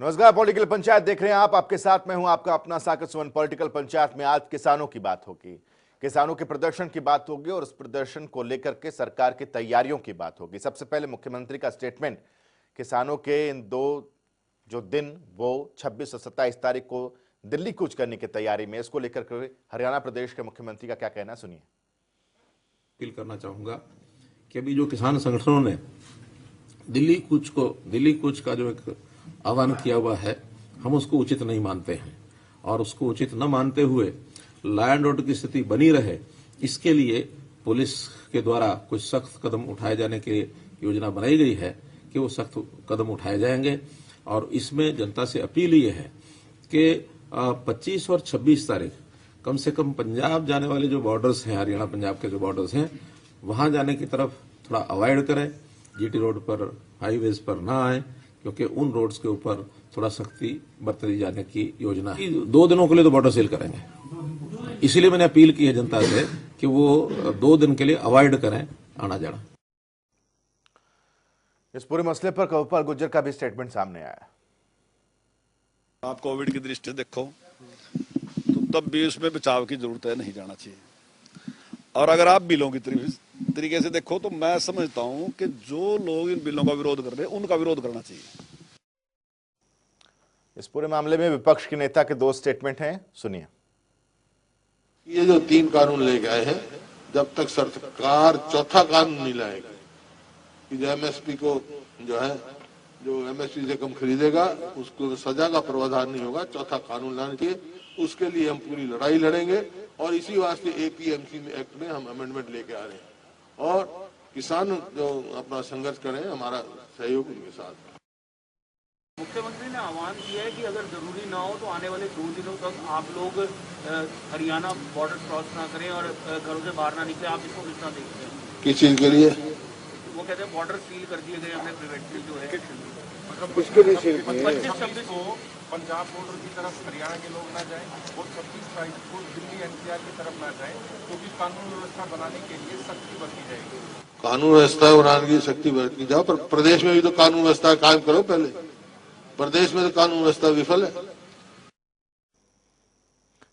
नमस्कार। पॉलिटिकल पंचायत देख रहे हैं आप। आपके साथ मैं हूं आपका अपना साकिब सुमन। पॉलिटिकल पंचायत में आज किसानों की बात होगी, किसानों के प्रदर्शन की बात होगी और उस प्रदर्शन को लेकर के सरकार की तैयारियों की बात होगी। सबसे पहले मुख्यमंत्री का स्टेटमेंट, किसानों के इन दो जो दिन वो 26 और 27 तारीख को दिल्ली कूच करने की तैयारी में, इसको लेकर के हरियाणा प्रदेश के मुख्यमंत्री का क्या कहना है, सुनिए। अपील करना चाहूंगा कि अभी जो किसान संगठनों ने दिल्ली कूच का जो एक आह्वान किया हुआ है, हम उसको उचित नहीं मानते हैं और उसको उचित न मानते हुए लॉ एंड ऑर्डर की स्थिति बनी रहे, इसके लिए पुलिस के द्वारा कुछ सख्त कदम उठाए जाने की योजना बनाई गई है कि वो सख्त कदम उठाए जाएंगे। और इसमें जनता से अपील ये है कि 25 और 26 तारीख कम से कम पंजाब जाने वाले जो बॉर्डर्स हैं, हरियाणा पंजाब के जो बॉर्डर्स हैं, वहां जाने की तरफ थोड़ा अवॉइड करें। जीटी रोड पर, हाईवेज पर ना आए, क्योंकि उन रोड्स के ऊपर थोड़ा सख्ती बरती जाने की योजना है। 2 दिनों के लिए तो बॉर्डर सील करेंगे, इसीलिए मैंने अपील की है जनता से कि वो 2 दिन के लिए अवॉइड करें आना जाना। इस पूरे मसले पर गोपाल गुर्जर का भी स्टेटमेंट सामने आया। आप कोविड की दृष्टि से देखो तो तब भी उसमें बचाव की जरूरत है, नहीं जाना चाहिए। और अगर आप बिलों की तरीके से देखो तो मैं समझता हूं कि जो लोग इन बिलों का विरोध कर रहे हैं उनका विरोध करना चाहिए। इस पूरे मामले में विपक्ष के नेता के 2 स्टेटमेंट हैं, सुनिए। ये जो 3 कानून ले गए हैं, जब तक सरकार चौथा कानून नहीं लाएगी कि जो एमएसपी को जो एमएसपी से कम खरीदेगा उसको सजा का प्रावधान नहीं होगा, चौथा कानून लाने के उसके लिए हम पूरी लड़ाई लड़ेंगे। और इसी वास्ते एपीएमसी एक्ट में हम अमेंडमेंट लेके आ रहे हैं और किसान जो अपना संघर्ष करें, हमारा सहयोग उनके साथ। मुख्यमंत्री ने आह्वान किया है कि अगर जरूरी ना हो तो आने वाले 2 दिनों तक आप लोग हरियाणा बॉर्डर क्रॉस ना करें और घरों से बाहर ना निकले। आप इसको किस तरह देखते हैं? किस चीज के लिए? वो कहते हैं बॉर्डर सील कर दिए गए हमने, प्रिवेंटिव जो है। किसके लिए सील किए? 25-26 को पंजाब बॉर्डर की तरफ हरियाणा के लोग ना जाएं और 26 तारीख को दिल्ली एनसीआर की तरफ ना जाएं, क्योंकि कानून व्यवस्था बनाने के लिए सख्ती बरती जाएगी। कानून व्यवस्था बनाने की सख्ती बरती जाओ, पर प्रदेश में भी तो कानून व्यवस्था कायम करो। पहले प्रदेश में तो कानून व्यवस्था विफल है।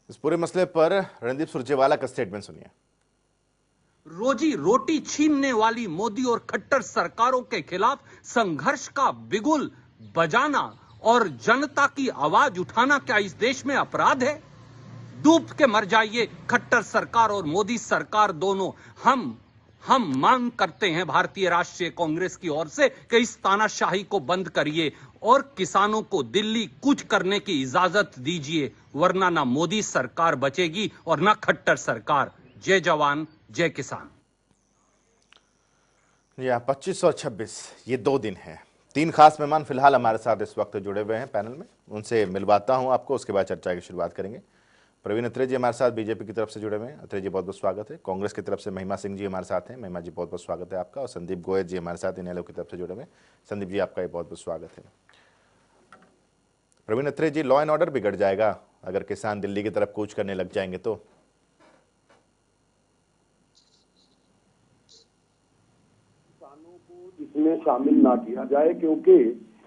इस पूरे मसले पर रणदीप सुरजेवाला का स्टेटमेंट सुनिए। रोजी रोटी छीनने वाली मोदी और खट्टर सरकारों के खिलाफ संघर्ष का बिगुल बजाना और जनता की आवाज उठाना क्या इस देश में अपराध है? डूब के मर जाइए खट्टर सरकार और मोदी सरकार दोनों। हम मांग करते हैं भारतीय राष्ट्रीय कांग्रेस की ओर से कि इस तानाशाही को बंद करिए और किसानों को दिल्ली कूच करने की इजाजत दीजिए, वरना ना मोदी सरकार बचेगी और ना खट्टर सरकार। जय जवान जय किसान। या 25 और 26 ये 2 दिन हैं। 3 खास मेहमान फिलहाल हमारे साथ इस वक्त जुड़े हुए हैं पैनल में, उनसे मिलवाता हूं आपको, उसके बाद चर्चा की शुरुआत करेंगे। प्रवीण अत्रे जी हमारे साथ बीजेपी की तरफ से जुड़े हुए हैं, अत्रे जी बहुत बहुत स्वागत है। कांग्रेस की तरफ से महिमा सिंह जी हमारे साथ हैं, महिमा जी बहुत बहुत स्वागत है आपका। और संदीप गोयल जी हमारे साथ इनेलो की तरफ से जुड़े हुए हैं, संदीप जी आपका भी बहुत बहुत स्वागत है। प्रवीण अत्रे जी, लॉ एंड ऑर्डर बिगड़ जाएगा अगर किसान दिल्ली की तरफ कूच करने लग जाएंगे तो? किसानों को इसमें शामिल ना किया जाए, क्योंकि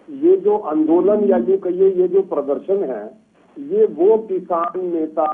ये जो आंदोलन या यूं कहिए ये जो प्रदर्शन है, ये वो किसान नेता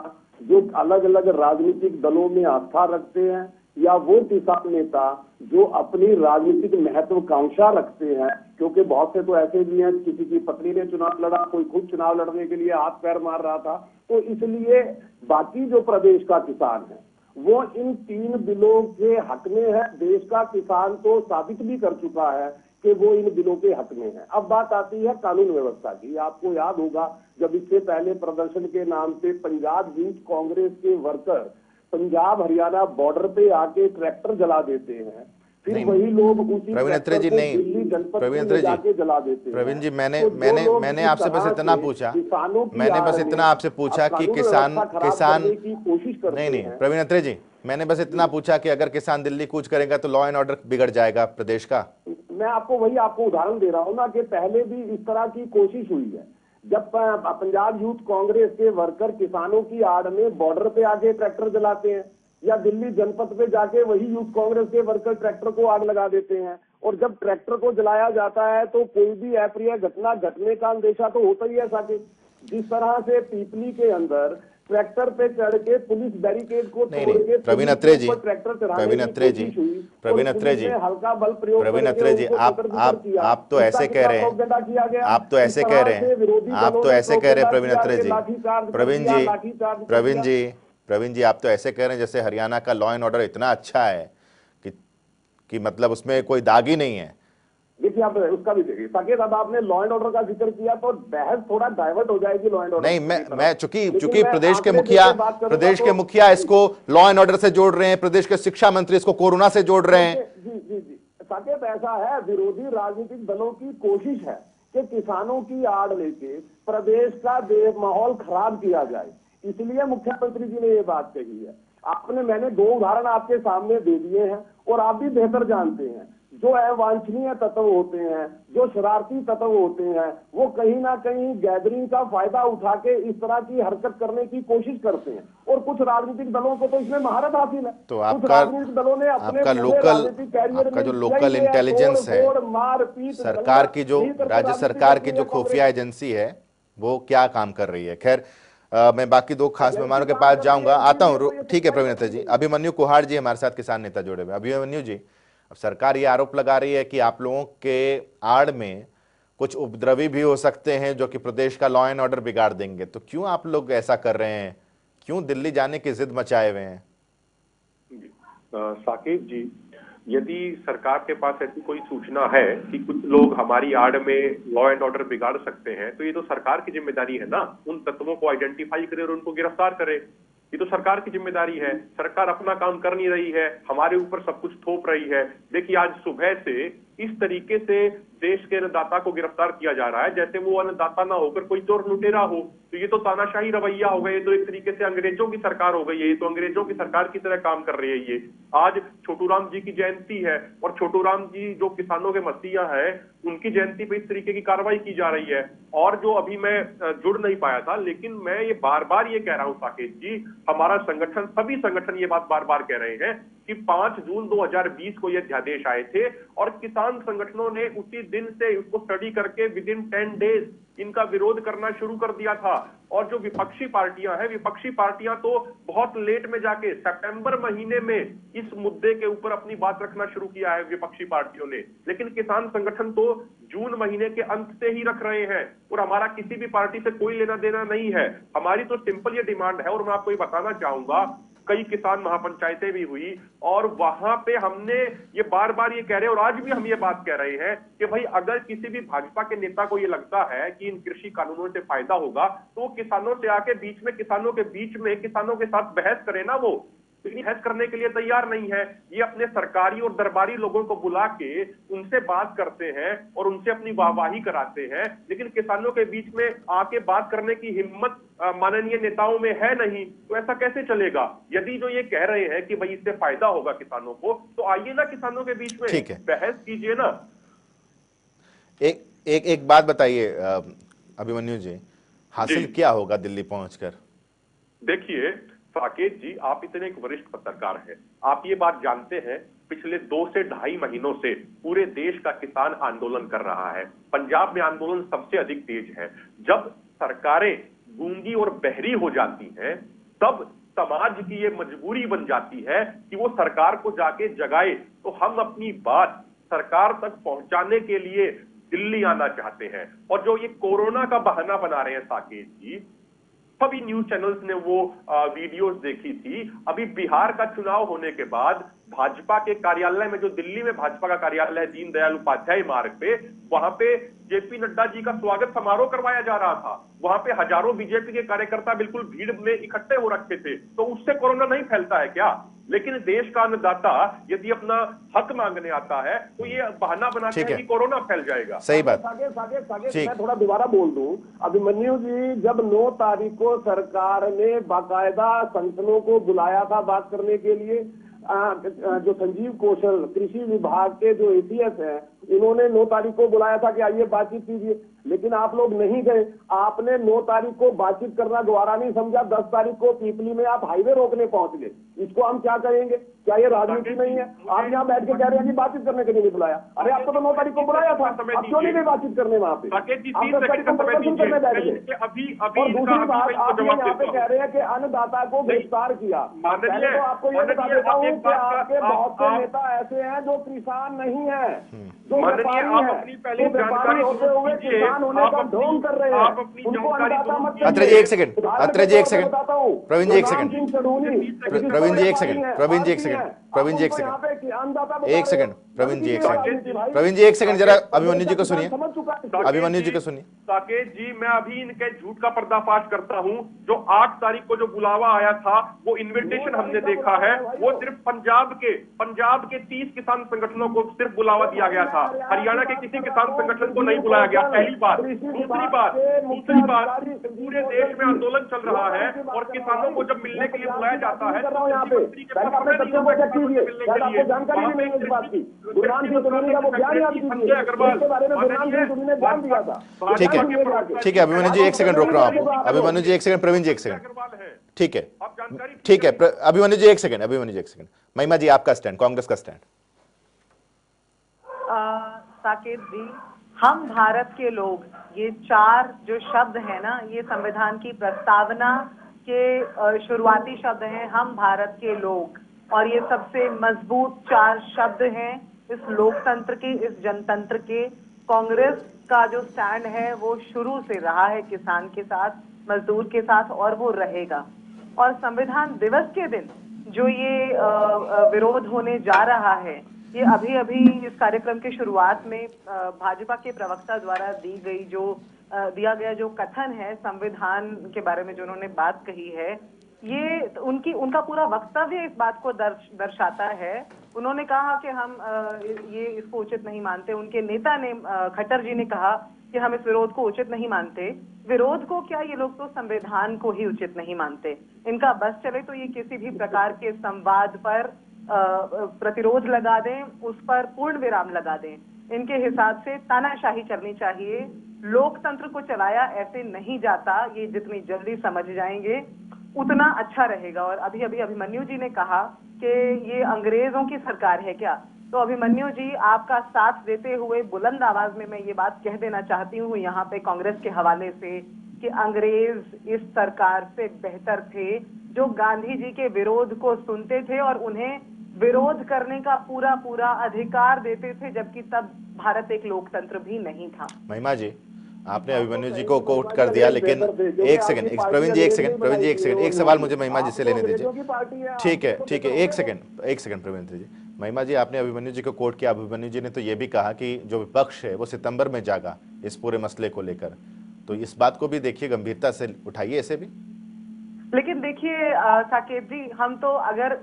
जो अलग अलग राजनीतिक दलों में आस्था रखते हैं या वो किसान नेता जो अपनी राजनीतिक महत्वाकांक्षा रखते हैं, क्योंकि बहुत से तो ऐसे भी हैं, किसी की पत्नी ने चुनाव लड़ा, कोई खुद चुनाव लड़ने के लिए हाथ पैर मार रहा था। तो इसलिए बाकी जो प्रदेश का किसान है वो इन 3 बिलों के हक में है। देश का किसान तो साबित भी कर चुका है कि वो इन बिलों के हक में है। अब बात आती है कानून व्यवस्था की। आपको याद होगा जब इससे पहले प्रदर्शन के नाम पे पंजाब यूथ कांग्रेस के वर्कर पंजाब हरियाणा बॉर्डर पे आके ट्रैक्टर जला देते हैं, फिर वही लोग उसी प्रवीण अत्रे जी नहीं, प्रवीण अत्रे जी जला देते हैं। प्रवीण जी मैंने आपसे बस इतना पूछा, मैंने बस इतना आपसे पूछा कि किसान की कोशिश करते नहीं प्रवीण अत्रे जी, मैंने बस इतना पूछा कि अगर किसान दिल्ली कूच करेगा तो लॉ एंड ऑर्डर बिगड़ जाएगा प्रदेश का। मैं आपको उदाहरण दे रहा हूं ना कि पहले भी इस तरह की कोशिश हुई है। जब पंजाब यूथ कांग्रेस के वर्कर किसानों की आड़ में बॉर्डर पे आके ट्रैक्टर जलाते हैं, या दिल्ली जनपद पे जाके वही यूथ कांग्रेस के वर्कर ट्रैक्टर को आग लगा देते हैं। और जब ट्रैक्टर को जलाया जाता है तो कोई भी अप्रिय घटना घटने का अंदेशा तो होता ही है साथी। जिस तरह से पीपली के अंदर ट्रैक्टर पे चढ़ के पुलिस बैरिकेड को तोड़ के प्रवीण अत्रे जी, ट्रैक्टर प्रवीण अत्रे जी, प्रवीण अत्रे जी, हल्का बल प्रयोग, प्रवीण अत्रे जी, आप तो ऐसे कह रहे हैं, आप तो ऐसे कह रहे हैं, आप तो ऐसे कह रहे हैं प्रवीण अत्रे जी, प्रवीण जी आप तो ऐसे कह रहे हैं जैसे हरियाणा का लॉ एंड ऑर्डर इतना अच्छा है कि मतलब उसमें कोई दाग ही नहीं है। देखिए आप उसका भी देखिए साकेत, अब आपने लॉ एंड ऑर्डर का जिक्र किया तो बहस थोड़ा डाइवर्ट हो जाएगी लॉ एंड ऑर्डर। नहीं, मैं चूंकि प्रदेश के मुखिया इसको लॉ एंड ऑर्डर से जोड़ रहे हैं, प्रदेश के शिक्षा मंत्री इसको कोरोना से जोड़ रहे हैं। जी साकेत, ऐसा है, विरोधी राजनीतिक दलों की कोशिश है कि किसानों की आड़ लेके प्रदेश का माहौल खराब किया जाए, इसलिए मुख्यमंत्री जी ने ये बात कही है। मैंने 2 उदाहरण आपके सामने दे दिए हैं और आप भी बेहतर जानते हैं, जो अवांछनीय तत्व होते हैं, जो शरारती तत्व होते हैं, वो कहीं ना कहीं गैदरिंग का फायदा उठा के इस तरह की हरकत करने की कोशिश करते हैं। और कुछ राजनीतिक दलों को तो इसमें महारत हासिल है। तो आपका जो लोकल इंटेलिजेंस है, सरकार की जो राज्य सरकार की जो खुफिया एजेंसी है, वो क्या काम कर रही है। खैर मैं बाकी 2 खास मेहमानों के पास जाऊंगा, आता हूं। ठीक है प्रवीण अत्रे जी। अभिमन्यु कुहाड़ जी हमारे साथ किसान नेता जुड़े हुए। अभिमन्यु जी, अब सरकार ये आरोप लगा रही है कि आप लोगों के आड़ में कुछ उपद्रवी भी हो सकते हैं जो कि प्रदेश का लॉ एंड ऑर्डर बिगाड़ देंगे, तो क्यों आप लोग ऐसा कर रहे हैं, क्यों दिल्ली जाने की जिद मचाए हुए हैं? साकेत जी, यदि सरकार के पास ऐसी कोई सूचना है कि कुछ लोग हमारी आड़ में लॉ एंड ऑर्डर बिगाड़ सकते हैं, तो ये तो सरकार की जिम्मेदारी है ना, उन तत्वों को आइडेंटिफाई करे और उनको गिरफ्तार करे। ये तो सरकार की जिम्मेदारी है। सरकार अपना काम कर नहीं रही है, हमारे ऊपर सब कुछ थोप रही है। देखिए आज सुबह से इस तरीके से देश के अन्नदाता को गिरफ्तार किया जा रहा है जैसे वो अन्नदाता ना होकर कोई चोर लुटेरा हो। तो ये तो तानाशाही रवैया हो गया, ये तो एक तरीके से अंग्रेजों की सरकार हो गई है, ये तो अंग्रेजों की सरकार की तरह काम कर रही है। ये आज छोटू राम जी की जयंती है और छोटू राम जी जो किसानों के मसीहा है, उनकी जयंती पे इस तरीके की कार्रवाई की जा रही है। और जो अभी मैं जुड़ नहीं पाया था, लेकिन मैं ये बार बार ये कह रहा हूं साकेत जी, हमारा संगठन, सभी संगठन ये बात बार बार कह रहे हैं कि 5 जून 2020 को ये अध्यादेश आए थे और किसान संगठनों ने उसी दिन से उसको स्टडी करके विद इन 10 डेज इनका विरोध करना शुरू कर दिया था। और जो विपक्षी पार्टियां हैं, विपक्षी पार्टियां तो बहुत लेट में जाके सितंबर महीने में इस मुद्दे के ऊपर अपनी बात रखना शुरू किया है विपक्षी पार्टियों ने, लेकिन किसान संगठन तो जून महीने के अंत से ही रख रहे हैं। और हमारा किसी भी पार्टी से कोई लेना देना नहीं है, हमारी तो सिंपल ये डिमांड है। और मैं आपको ये बताना चाहूंगा, कई किसान महापंचायतें भी हुई और वहां पे हमने ये बार बार ये कह रहे हैं और आज भी हम ये बात कह रहे हैं कि भाई अगर किसी भी भाजपा के नेता को ये लगता है कि इन कृषि कानूनों से फायदा होगा तो वो किसानों से आके बीच में, किसानों के बीच में किसानों के साथ बहस करे ना। वो बहस करने के लिए तैयार नहीं है। ये अपने सरकारी और दरबारी लोगों को बुला के उनसे बात करते हैं और उनसे अपनी वाहवाही कराते हैं, लेकिन किसानों के बीच में आके बात करने की हिम्मत माननीय नेताओं में है नहीं। तो ऐसा कैसे चलेगा? यदि जो ये कह रहे हैं कि भाई इससे फायदा होगा किसानों को, तो आइए ना किसानों के बीच में बहस कीजिए ना। एक बात बताइए अभिमन्यु जी, हासिल क्या होगा दिल्ली पहुंचकर? देखिए साकेत जी, आप इतने एक वरिष्ठ पत्रकार हैं, आप ये बात जानते हैं पिछले 2 से ढाई महीनों से पूरे देश का किसान आंदोलन कर रहा है। पंजाब में आंदोलन सबसे अधिक तेज है। जब सरकारें गूंगी और बहरी हो जाती हैं, तब समाज की ये मजबूरी बन जाती है कि वो सरकार को जाके जगाए। तो हम अपनी बात सरकार तक पहुंचाने के लिए दिल्ली आना चाहते हैं। और जो ये कोरोना का बहाना बना रहे हैं साकेत जी, सभी न्यूज चैनल्स ने वो वीडियोस देखी थी। अभी बिहार का चुनाव होने के बाद भाजपा के कार्यालय में, जो दिल्ली में भाजपा का कार्यालय है दीनदयाल उपाध्याय मार्ग पे, वहां पे जेपी नड्डा जी का स्वागत समारोह करवाया जा रहा था। वहां पे हजारों बीजेपी के कार्यकर्ता बिल्कुल भीड़ में इकट्ठे हो रखे थे। तो उससे कोरोना नहीं फैलता है क्या? लेकिन देश का अन्नदाता यदि अपना हक मांगने आता है तो ये बहाना बनाते हैं कि कोरोना फैल जाएगा। सही बात। मैं थोड़ा दोबारा बोल दूं, अभिमन्यु जी, जब 9 तारीख को सरकार ने बाकायदा संगठनों को बुलाया था बात करने के लिए, जो संजीव कौशल कृषि विभाग के जो एसीएस हैं, इन्होंने 9 तारीख को बुलाया था कि आइए बातचीत कीजिए, लेकिन आप लोग नहीं गए। आपने 9 तारीख को बातचीत करना द्वारा नहीं समझा, 10 तारीख को पीपली में आप हाईवे रोकने पहुंच गए। इसको हम क्या कहेंगे? क्या ये राजनीति नहीं है? आप यहाँ बैठ के कह रहे हैं कि बातचीत करने के लिए नहीं बुलाया। अरे आपको तो 9 तारीख को बुलाया था, आप क्यों नहीं गए बातचीत करने वहां पे? आप 10 तारीख को प्रदर्शन करने बैठ गए। और दूसरी बात, आप यहाँ पे कह रहे हैं कि अन्नदाता को गिरफ्तार किया। पहले तो आपको ये बता देता हूँ कि आपके बहुत से नेता ऐसे हैं जो किसान नहीं है, जो व्यापारी है, जो व्यापारी होते हुए किसान होने का ढोंग कर रहे हैं। उनको अन्नदाता मत कहिए। अत्रे जी एक सेकंड, अत्रे जी एक सेकंड, प्रवीण जी एक सेकंड, प्रवीण जी एक सेकंड, प्रवीण जी एक सेकंड, प्रवीण जी एक सेकंड, एक सेकंड, प्रवीण जी एक सेकंड, प्रवीण जी एक सेकंड, जरा अभिमन्यु जी को सुनिए, अभिमन्यु जी को सुनिए। साकेत जी, मैं अभी इनके झूठ का पर्दाफाश करता हूं। जो 8 तारीख को जो बुलावा आया था, वो इन्विटेशन हमने देखा है, वो सिर्फ पंजाब के 30 किसान संगठनों को सिर्फ बुलावा दिया गया था। हरियाणा के किसी किसान संगठन को नहीं बुलाया गया, पहली बात। दूसरी बात, पूरे देश में आंदोलन चल रहा है और किसानों को जब मिलने के लिए बुलाया जाता है तो मंत्री के पास समय नहीं होता किसानों से मिलने के लिए। जानकारी नहीं है इस बात की। गुरनाम सिंह सोनी का वो बयान याद कीजिए, इसके बारे में गुरनाम सिंह सोनी ने बयान दिया था। ठीक है, ठीक है अभिमन्यु जी एक सेकंड रोक रहा हूं आपको, अभिमन्यु जी एक सेकंड, प्रवीण जी एक सेकंड, ठीक है, ठीक है, अभिमन्यु जी एक सेकंड, अभिमन्यु जी एक सेकंड। महिमा जी आपका स्टैंड, कांग्रेस का स्टैंड। साकेत जी, हम भारत के लोग, ये 4 जो शब्द है ना, ये संविधान की प्रस्तावना के शुरुआती शब्द हैं, हम भारत के लोग, और ये सबसे मजबूत 4 शब्द हैं इस लोकतंत्र के, इस जनतंत्र के। कांग्रेस का जो स्टैंड है वो शुरू से रहा है किसान के साथ, मजदूर के साथ, और वो रहेगा। और संविधान दिवस के दिन जो ये विरोध होने जा रहा है, ये अभी इस कार्यक्रम के शुरुआत में भाजपा के प्रवक्ता द्वारा दिया गया जो कथन है संविधान के बारे में, जो उन्होंने बात कही है, ये उनका पूरा वक्तव्य इस बात को दर्शाता है। उन्होंने कहा कि हम ये इसको उचित नहीं मानते। उनके नेता ने, खट्टर जी ने कहा कि हम इस विरोध को उचित नहीं मानते। विरोध को क्या, ये लोग तो संविधान को ही उचित नहीं मानते। इनका बस चले तो ये किसी भी प्रकार के संवाद पर प्रतिरोध लगा दें, उस पर पूर्ण विराम लगा दें। इनके हिसाब से तानाशाही चलनी चाहिए, लोकतंत्र को चलाया ऐसे नहीं जाता। ये जितनी जल्दी समझ जाएंगे उतना अच्छा रहेगा। और अभी अभिमन्यु जी ने कहा कि ये अंग्रेजों की सरकार है क्या, तो अभिमन्यु जी आपका साथ देते हुए बुलंद आवाज में मैं ये बात कह देना चाहती हूँ यहाँ पे कांग्रेस के हवाले से कि अंग्रेज इस सरकार से बेहतर थे, जो गांधी जी के विरोध को सुनते थे और उन्हें विरोध करने का पूरा अधिकार देते थे, जबकि तब भारत एक लोकतंत्र भी नहीं था। महिमा जी, आपने अभिमन्यु जी को कोट कर दिया, लेकिन एक सेकंड, प्रवीण जी एक सेकंड, प्रवीण जी एक सेकंड, एक सवाल मुझे महिमा जी से लेने दीजिए। ठीक है, ठीक है, एक सेकंड प्रवीण जी। महिमा जी, आपने अभिमन्यु जी को कोट किया। अभिमन्यु जी ने तो ये भी कहा कि जो विपक्ष है वो सितंबर में जागा इस पूरे मसले को लेकर, तो इस बात को भी देखिए, गंभीरता से उठाइए ऐसे भी। लेकिन देखिए साकेत जी, हम तो अगर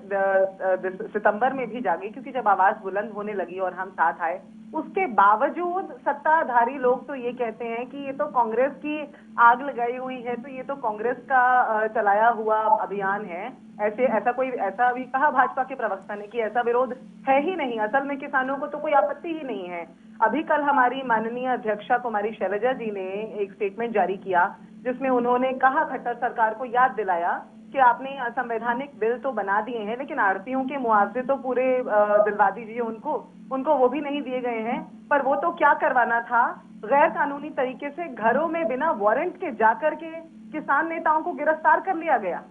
सितंबर में भी जागे, क्योंकि जब आवाज बुलंद होने लगी और हम साथ आए, उसके बावजूद सत्ताधारी लोग तो ये कहते हैं कि ये तो कांग्रेस की आग लगाई हुई है, तो ये तो कांग्रेस का चलाया हुआ अभियान है। ऐसा अभी कहा भाजपा के प्रवक्ता ने कि ऐसा विरोध है ही नहीं, असल में किसानों को तो कोई आपत्ति ही नहीं है। अभी कल हमारी माननीय अध्यक्षा कुमारी शैलजा जी ने एक स्टेटमेंट जारी किया, जिसमें उन्होंने कहा, खट्टर सरकार को याद दिलाया कि आपने असंवैधानिक बिल तो बना दिए हैं, लेकिन आड़तियों के मुआवजे तो पूरे दिलवा दीजिए उनको वो भी नहीं दिए गए हैं। पर वो तो क्या करवाना था, गैर कानूनी तरीके से घरों में बिना वारंट के जाकर के किसान नेताओं को गिरफ्तार कर लिया गया।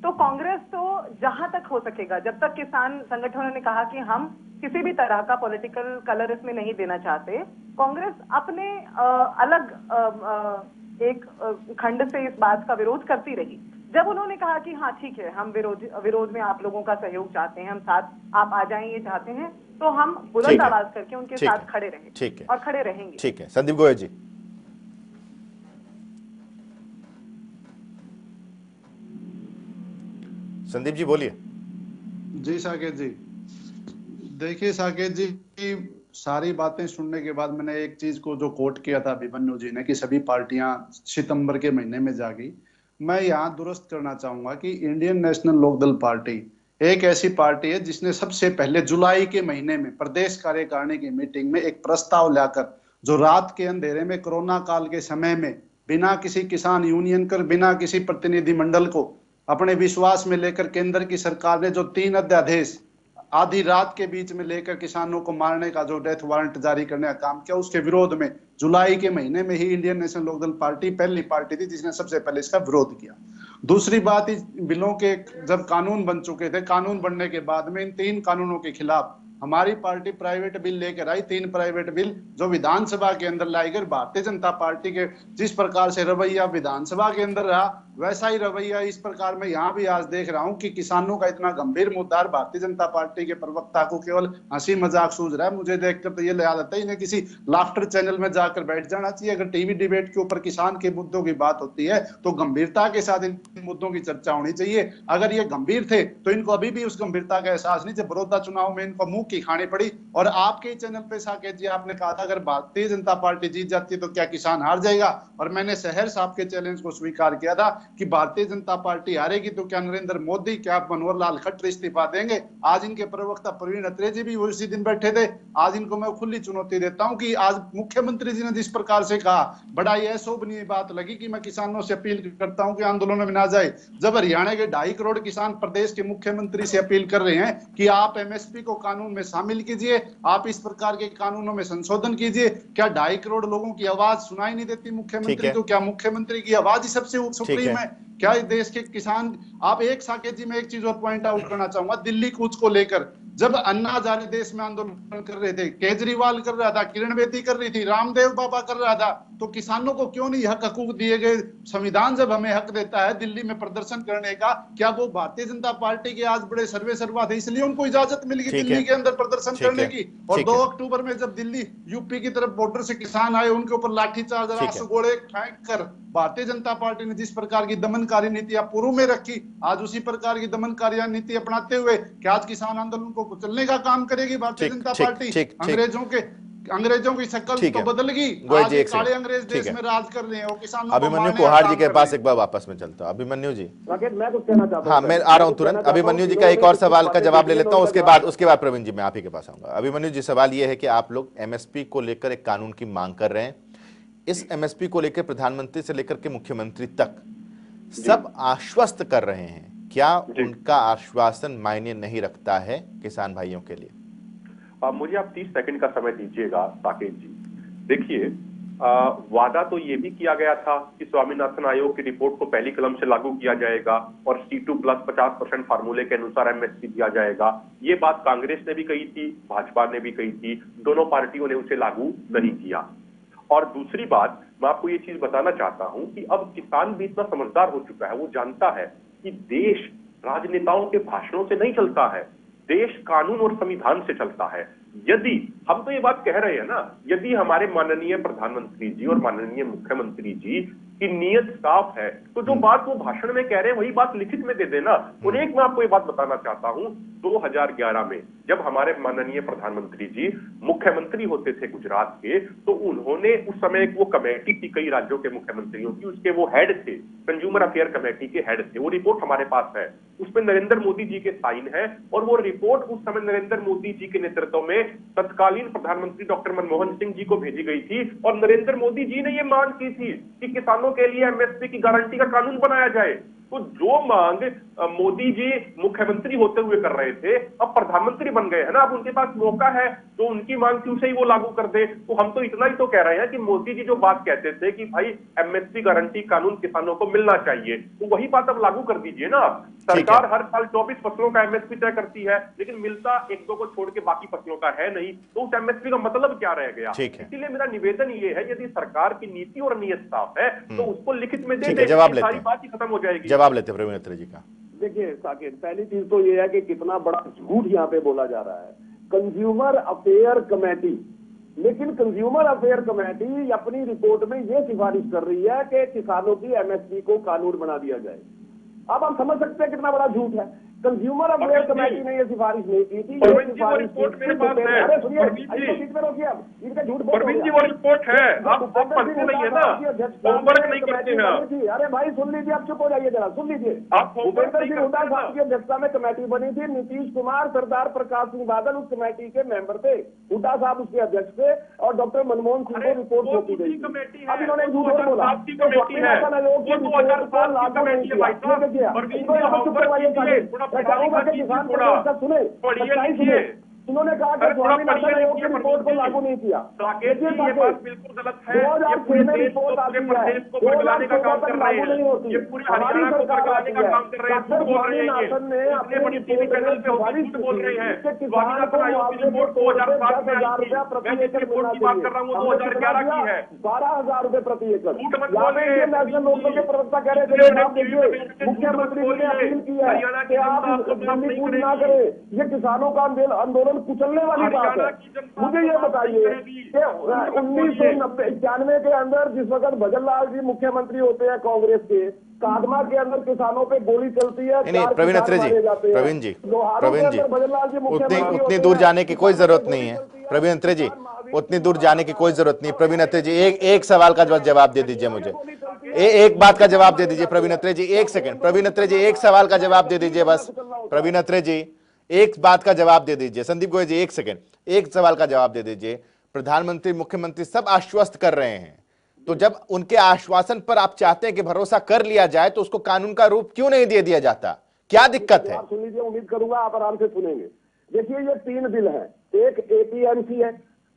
तो कांग्रेस तो जहां तक हो सकेगा, जब तक किसान संगठनों ने कहा कि हम किसी भी तरह का पॉलिटिकल कलर इसमें नहीं देना चाहते, कांग्रेस अपने अलग एक खंड से इस बात का विरोध करती रही। जब उन्होंने कहा कि हाँ ठीक है, हम विरोध में आप लोगों का सहयोग चाहते हैं, हम साथ आप आ जाएं ये चाहते हैं, तो हम बुलंद आवाज करके उनके साथ खड़े रहे। ठीक है, और खड़े रहेंगे। ठीक है, संदीप गोयल जी। संदीप जी बोलिए। जी साकेत जी, देखिए साकेत जी, सारी बातें सुनने के बाद मैंने एक चीज को जो कोट किया था अभिमन्यु जी ने कि सभी पार्टियां सितंबर के महीने में जागी, मैं यहाँ दुरुस्त करना चाहूंगा कि इंडियन नेशनल लोकदल पार्टी एक ऐसी पार्टी है जिसने सबसे पहले जुलाई के महीने में प्रदेश कार्यकारिणी की मीटिंग में एक प्रस्ताव लाकर जो रात के अंधेरे में कोरोना काल के समय में बिना किसी किसान यूनियन कर, बिना किसी प्रतिनिधि मंडल को अपने विश्वास में लेकर केंद्र की सरकार ने जो 3 अध्यादेश आधी रात के बीच में लेकर किसानों को मारने का जो डेथ वारंट जारी करने का काम किया, उसके विरोध में जुलाई के महीने में ही इंडियन नेशनल लोकदल पार्टी पहली पार्टी थी जिसने सबसे पहले इसका विरोध किया। दूसरी बात, इस बिलों के जब कानून बन चुके थे, कानून बनने के बाद में इन 3 कानूनों के खिलाफ हमारी पार्टी प्राइवेट बिल लेकर आई, 3 प्राइवेट बिल जो विधानसभा के अंदर लाई गई। भारतीय जनता पार्टी के जिस प्रकार से रवैया विधानसभा के अंदर रहा, वैसा ही रवैया इस प्रकार मैं यहाँ भी आज देख रहा हूँ कि किसानों का इतना गंभीर मुद्दा भारतीय जनता पार्टी के प्रवक्ता को केवल हंसी मजाक सूझ रहा है। मुझे देखकर तो ये याद आता है इन्हें किसी लाफ्टर चैनल में जाकर बैठ जाना चाहिए। अगर टीवी डिबेट के ऊपर किसान के मुद्दों की बात होती है तो गंभीरता के साथ इन मुद्दों की चर्चा होनी चाहिए। अगर ये गंभीर थे तो इनको अभी भी उस गंभीरता का एहसास नहीं, जब बड़ौदा चुनाव में इनको मुंह की खानी पड़ी। और आपके चैनल पे साकेत जी आपने कहा था अगर भारतीय जनता पार्टी जीत जाती है तो क्या किसान हार जाएगा, और मैंने सहर्ष आपके चैलेंज को स्वीकार किया था कि भारतीय जनता पार्टी हारेगी तो क्या नरेंद्र मोदी, क्या मनोहर लाल खट्टर इस्तीफा देंगे। आज इनके प्रवक्ता प्रवीण अत्रे जी भी उसी दिन बैठे थे। आज इनको मैं खुली चुनौती देता हूं कि आज मुख्यमंत्री जी ने जिस प्रकार से कहा, बड़ा ये शोभनीय बात लगी कि मैं किसानों से अपील करता हूं कि आंदोलन में ना जाए। जब हरियाणा के 2.5 करोड़ किसान प्रदेश के मुख्यमंत्री से अपील कर रहे हैं कि आप एमएसपी को कानून में शामिल कीजिए, आप इस प्रकार के कानूनों में संशोधन कीजिए, क्या 2.5 करोड़ लोगों की आवाज सुनाई नहीं देती मुख्यमंत्री को? क्या मुख्यमंत्री की आवाज ही सबसे सुप्रीम है? क्या इस देश के किसान, आप एक साकेत जी में एक चीज और पॉइंट आउट करना चाहूंगा, दिल्ली कूच को लेकर जब अन्ना हजारे देश में आंदोलन कर रहे थे, केजरीवाल कर रहा था, किरण बेदी कर रही थी, रामदेव बाबा कर रहा था, तो किसानों को क्यों नहीं हक हकूक दिए गए? संविधान जब हमें हक देता है दिल्ली में प्रदर्शन करने का, क्या वो भारतीय जनता पार्टी के आज बड़े सर्वे सर्वा थे इसलिए उनको इजाजत मिल गई दिल्ली के अंदर प्रदर्शन करने की? और 2 अक्टूबर में जब दिल्ली यूपी की तरफ बॉर्डर से किसान आए, उनके ऊपर लाठीचार्ज, आंसू गोले फेंक कर भारतीय जनता पार्टी ने जिस प्रकार की दमनकारी नीतियां पूर्व में रखी, आज उसी प्रकार की दमनकारी नीति अपनाते हुए क्या आज किसान आंदोलन को कुचलने का काम करेगी भारतीय जनता पार्टी? अंग्रेजों की शक्ल तो बदल गई, आज काले अंग्रेज देश में राज कर रहे हैं और किसानों को अभिमन्यु कुहाड़ जी के पास एक बार वापस में चलता हूं। अभिमन्यु जी, मैं कुछ कहना चाहता हूं। हाँ, मैं आ रहा हूं तुरंत। अभिमन्यु जी का एक और सवाल का जवाब ले लेता हूं, उसके बाद प्रवीण जी मैं आप ही के पास आऊंगा। अभिमन्यु जी, सवाल यह है कि आप लोग एमएसपी को लेकर एक कानून की मांग कर रहे हैं। इस एमएसपी को लेकर प्रधानमंत्री से लेकर के मुख्यमंत्री तक सब आश्वस्त कर रहे हैं, क्या उनका आश्वासन मायने नहीं रखता है किसान भाइयों के लिए? मुझे आप 30 सेकंड का समय दीजिएगा साकेत जी। देखिए, वादा तो ये भी किया गया था कि स्वामीनाथन आयोग की रिपोर्ट को पहली कलम से लागू किया जाएगा और C2+ 50% फार्मूले के अनुसार एमएसपी दिया जाएगा। ये बात कांग्रेस ने भी कही थी, भाजपा ने भी कही थी, दोनों पार्टियों ने उसे लागू नहीं किया। और दूसरी बात, मैं आपको ये चीज बताना चाहता हूं कि अब किसान भी इतना समझदार हो चुका है, वो जानता है कि देश राजनेताओं के भाषणों से नहीं चलता है, देश कानून और संविधान से चलता है। यदि हम तो ये बात कह रहे हैं ना, यदि हमारे माननीय प्रधानमंत्री जी और माननीय मुख्यमंत्री जी की नीयत साफ है तो जो बात वो भाषण में कह रहे हैं वही बात लिखित में दे देना। और एक मैं आपको ये बात बताना चाहता हूं, 2011 में जब हमारे माननीय प्रधानमंत्री जी मुख्यमंत्री होते थे गुजरात के, तो उन्होंने उस समय वो कमेटी थी कई राज्यों के मुख्यमंत्रियों की, उसके वो हेड थे, कंज्यूमर अफेयर कमेटी के हेड थे। वो रिपोर्ट हमारे पास है, उसमें नरेंद्र मोदी जी के साइन है और वो रिपोर्ट उस समय नरेंद्र मोदी जी के नेतृत्व में तत्कालीन प्रधानमंत्री डॉक्टर मनमोहन सिंह जी को भेजी गई थी। और नरेंद्र मोदी जी ने ये मांग की थी कि किसानों के लिए एमएसपी की गारंटी का कानून बनाया जाए। तो जो मांग मोदी जी मुख्यमंत्री होते हुए कर रहे थे, अब प्रधानमंत्री बन गए हैं ना, अब उनके पास मौका है तो उनकी मांग थी उसे ही वो लागू कर दे। तो हम तो इतना ही तो कह रहे हैं कि मोदी जी जो बात कहते थे कि भाई एमएसपी गारंटी कानून किसानों को मिलना चाहिए, तो वही बात अब लागू कर दीजिए ना। सरकार हर साल 24 फसलों का एमएसपी तय करती है, लेकिन मिलता 1-2 को छोड़ के बाकी फसलों का है नहीं, तो उस एमएसपी का मतलब क्या रह गया? इसीलिए मेरा निवेदन ये है, यदि सरकार की नीति और नीयत साफ है तो उसको लिखित में दे दे, सारी बात ही खत्म हो जाएगी। जवाब लेते प्रवीण अत्रे जी का। देखिए साकेत, पहली चीज तो ये है कि कितना बड़ा झूठ यहाँ पे बोला जा रहा है। कंज्यूमर अफेयर कमेटी, लेकिन कंज्यूमर अफेयर कमेटी अपनी रिपोर्ट में ये सिफारिश कर रही है कि किसानों की एमएसपी को कानून बना दिया जाए। अब आप समझ सकते हैं कितना बड़ा झूठ है। कंज्यूमर अफेयर कमेटी ने ये सिफारिश नहीं की थी। परवीन जी वो रिपोर्ट मेरे पास है। परवीन जी इनका झूठ परवीन जी वो रिपोर्ट है, आप पढ़ते नहीं है ना, होमवर्क नहीं करते हैं आप। अरे भाई सुन लीजिए, आप चुप हो जाइए जरा, सुन लीजिए। आप भूपेंद्र सिंह हुड्डा साहब की अध्यक्षता में कमेटी बनी थी। नीतीश कुमार, सरदार प्रकाश सिंह बादल उस कमेटी के मेंबर थे, हुड्डा साहब उसके अध्यक्ष थे, और डॉक्टर मनमोहन सिंह को रिपोर्ट सौंपी गई थी। अब इन्होंने झूठ बोला, आयोग की रिपोर्ट को लागू नहीं किया। सुने, सच्चाई सुने, इन्होंने कहा कि स्वामीनाथन आयोग की रिपोर्ट को लागू नहीं किया। ये बात बिल्कुल गलत है। ये पूरे देश को, पूरे प्रदेश को बरगलाने का काम कर रहे हैं, ये पूरी हरियाणा को बरगलाने का काम कर रहे हैं। झूठ बोल रहे हैं, ये इतने बड़ी टीवी चैनल पे होकर झूठ बोल रहे हैं। स्वामीनाथन आयोग की रिपोर्ट 2007 में आई थी, मैं जिस रिपोर्ट की बात कर रहा हूँ वो 2011 की है। 12,000 रुपए प्रति एकड़। झूठ मत बोलिए। नेशनल लोकदल के प्रवक्ता कह रहे थे, आप देखिए मुख्यमंत्री ने अपील की है कि आप दिल्ली कूच ना करें, ये किसानों का आंदोलन कुचलने वाली बात है। मुझे ये बताइए कि 1991 के अंदर जिस वक्त भजनलाल जी मुख्यमंत्री होते हैं कांग्रेस के, कादमा के अंदर किसानों पे गोली चलती है। नहीं प्रवीण अत्रे जी, प्रवीण जी उतनी दूर जाने की कोई जरूरत नहीं है। प्रवीण अत्रे जी उतनी दूर जाने की कोई जरूरत नहीं। प्रवीण अत्रे जी एक सवाल का जवाब दे दीजिए मुझे, एक बात का जवाब दे दीजिए। प्रवीण अत्रे जी 1 सेकंड, प्रवीण अत्रे जी एक सवाल का जवाब दे दीजिए बस। प्रवीण अत्रे जी एक बात का जवाब दे दीजिए। संदीप गोयल जी 1 सेकंड, एक सवाल का जवाब दे दीजिए। प्रधानमंत्री, मुख्यमंत्री सब आश्वस्त कर रहे हैं, तो जब उनके आश्वासन पर आप चाहते हैं कि भरोसा कर लिया जाए तो उसको कानून का रूप क्यों नहीं दे दिया जाता? क्या दिक्कत है? आप सुन लीजिए, उम्मीद करूंगा आप आराम से सुनेंगे। देखिए ये 3 बिल है, एक एपीएमसी है,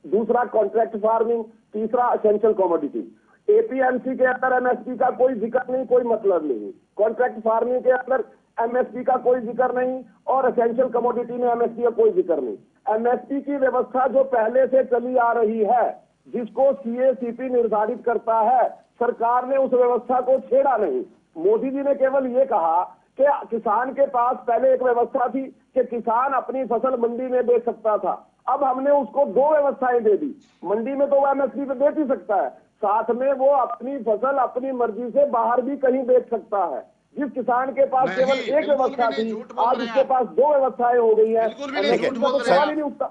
दूसरा कॉन्ट्रैक्ट फार्मिंग, तीसरा एसेंशियल कमोडिटी। एपीएमसी के अंदर एमएसपी का कोई जिक्र नहीं, कोई मतलब नहीं। कॉन्ट्रैक्ट फार्मिंग के अंदर एमएसपी का कोई जिक्र नहीं, और एसेंशियल कमोडिटी में एमएसपी का कोई जिक्र नहीं। एमएसपी की व्यवस्था जो पहले से चली आ रही है, जिसको सीएसीपी निर्धारित करता है, सरकार ने उस व्यवस्था को छेड़ा नहीं। मोदी जी ने केवल ये कहा कि किसान के पास पहले एक व्यवस्था थी कि किसान अपनी फसल मंडी में बेच सकता था, अब हमने उसको 2 व्यवस्थाएं दे दी। मंडी में तो वो एमएसपी पे बेच ही सकता है, साथ में वो अपनी फसल अपनी मर्जी से बाहर भी कहीं बेच सकता है। जिस किसान के पास केवल एक व्यवस्था थी, आज उसके पास 2 व्यवस्थाएं हो गई है।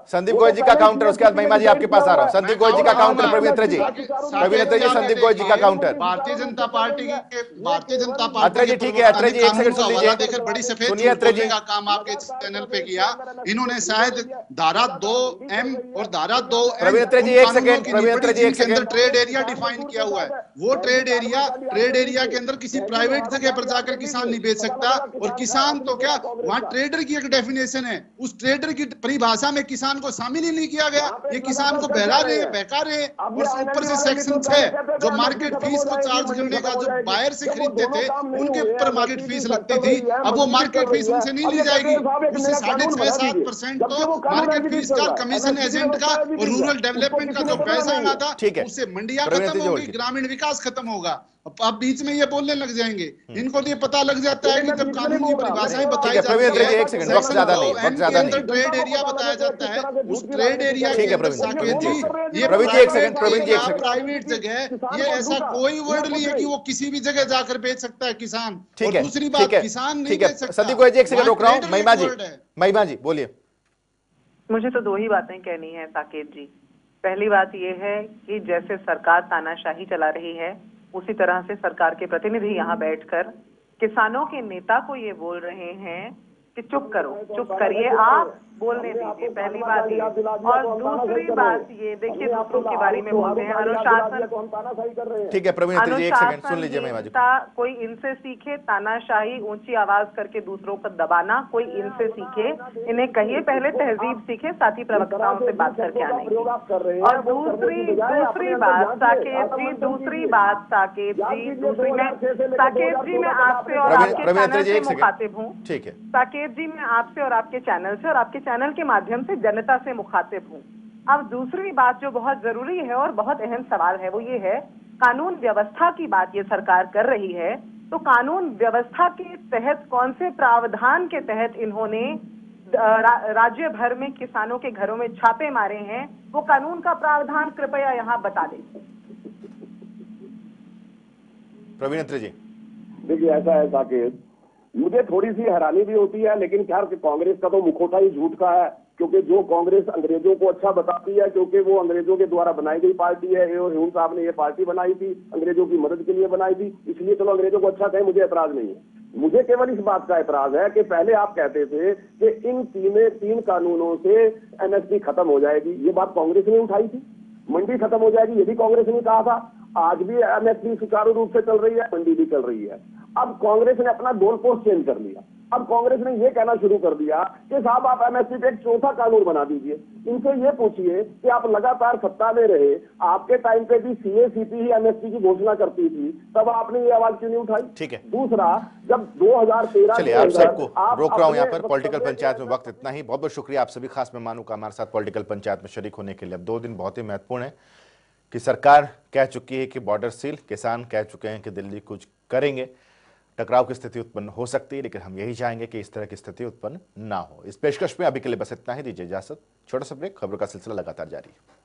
संदीप गोयल जी का काउंटर, उसके बाद महिमा जी आपके पास आ रहा हूं। संदीप गोयल जी का काउंटर, प्रवीण अत्रे जी, प्रवीण अत्रे जी, संदीप गोयल जी का काउंटर। भारतीय जनता पार्टी अत्रे जी ठीक है, अत्रे जी 1 सेकंड सुन लीजिए, बड़ी सफेद सुनिए अत्रे जी का काम आपके चैनल पे किया। इन्होंने शायद धारा 2M और धारा 2M प्रवीण अत्रे जी 1 सेकंड, प्रवीण अत्रे जी 1 सेकंड, ट्रेड एरिया डिफाइन किया हुआ है। वो ट्रेड एरिया के अंदर किसी प्राइवेट जगह पर जाकर किसान नहीं बेच सकता। और किसान तो क्या, वहां ट्रेडर की एक डेफिनेशन है, उस ट्रेडर की परिभाषा में किसान को शामिल ही नहीं किया गया। ये किसान को बहका रहे हैं। और ऊपर से सेक्शन 6 जो मार्केट फीस को चार्ज करने का, जो बायर से खरीदते थे उनके ऊपर मार्केट फीस लगती थी, अब वो मार्केट फीस उनसे नहीं ली जाएगी। उससे 6.5-7% तो मार्केट फीस का, कमीशन एजेंट का और रूरल डेवलपमेंट का जो पैसा आना था उससे मंडियां खत्म होगी, ग्रामीण विकास खत्म होगा। अब बीच में ये बोलने लग जाएंगे, इनको तो ये पता लग जाता है कि जब कानून की परिभाषाएं बताई जाती है, ट्रेड एरिया बताया जाता है, उस ट्रेड एरिया के अंदर साकेत जी, ये प्राइवेट जगह, ये ऐसा कोई वर्ड नहीं है कि वो किसी भी जगह जाकर बेच सकता है किसान। और दूसरी बात, किसान नहीं बेच सकता। संदीप गोयल जी 1 सेकंड रोक रहा हूं। महिमा जी बोलिए। मुझे तो 2 ही बातें कहनी है साकेत जी। पहली बात ये है कि जैसे सरकार तानाशाही चला रही है, उसी तरह से सरकार के प्रतिनिधि यहाँ बैठकर किसानों के नेता को ये बोल रहे हैं कि चुप करो, चुप करिए, आप बोलने दीजिए। पहली बात ये, और दूसरी बात ये, देखिए दूसरों के बारे में बोलते हैं अनुशासन। ठीक है प्रवीण अत्रे जी 1 सेकंड सुन लीजिए महिमा जी। कोई इनसे सीखे, तानाशाही, ऊंची आवाज करके दूसरों को दबाना, कोई इनसे सीखे। इन्हें कहिए पहले तहजीब सीखे, साथ ही प्रवक्ताओं से बात करके आने की। और दूसरी बात साकेत जी, साकेत जी मैं आपसे और आपके चैनल से मुखातिब हूँ। ठीक है साकेत जी, मैं आपसे और आपके चैनल से और आपके चैनल के माध्यम से जनता से मुखातिब हूँ। अब दूसरी बात जो बहुत जरूरी है और बहुत अहम सवाल है वो ये है, कानून व्यवस्था की बात ये सरकार कर रही है, तो कानून व्यवस्था के तहत कौन से प्रावधान के तहत इन्होंने राज्य भर में किसानों के घरों में छापे मारे हैं, वो कानून का प्रावधान कृपया यहाँ बता दें। प्रवीण अत्रे जी देखिए ऐसा है साकेत मुझे थोड़ी सी हैरानी भी होती है, लेकिन खैर कांग्रेस का तो मुखौटा ही झूठ का है, क्योंकि जो कांग्रेस अंग्रेजों को अच्छा बताती है, क्योंकि वो अंग्रेजों के द्वारा बनाई गई पार्टी है, ह्यूम साहब ने ये पार्टी बनाई थी, अंग्रेजों की मदद के लिए बनाई थी, इसलिए चलो अंग्रेजों को अच्छा कहें, मुझे एतराज नहीं है। मुझे केवल इस बात का एतराज है कि पहले आप कहते थे कि इन तीन कानूनों से एमएसपी खत्म हो जाएगी, ये बात कांग्रेस ने उठाई थी। मंडी खत्म हो जाएगी, ये भी कांग्रेस ने कहा था। आज भी एमएसपी सुचारू रूप से चल रही है, मंडी भी चल रही है। अब कांग्रेस ने अपना गोल पोस्ट चेंज कर लिया। अब कांग्रेस ने यह कहना शुरू कर दिया कि साहब आप एमएसपी पे एक चौथा कानून बना दीजिए। इनसे ये पूछिए कि आप लगातार सत्ता में रहे, आपके टाइम पे भी सीएसीपी ही एमएसपी की घोषणा करती थी, तब आपने ये आवाज क्यों नहीं उठाई? ठीक है। दूसरा, जब 2013 चलिए आप सबको रोक रहा हूं यहाँ पर। पॉलिटिकल पंचायत में वक्त इतना ही। बहुत बहुत शुक्रिया आप सभी खास मेहमानों का हमारे साथ पॉलिटिकल पंचायत में शरीक होने के लिए। अब 2 दिन बहुत ही महत्वपूर्ण है कि सरकार कह चुकी है कि बॉर्डर सील, किसान कह चुके हैं कि दिल्ली कुछ करेंगे, टकराव की स्थिति उत्पन्न हो सकती है, लेकिन हम यही चाहेंगे कि इस तरह की स्थिति उत्पन्न ना हो। इस पेशकश में अभी के लिए बस इतना ही। दीजिए इजाजत। छोटा सा ब्रेक, खबरों का सिलसिला लगातार जारी है।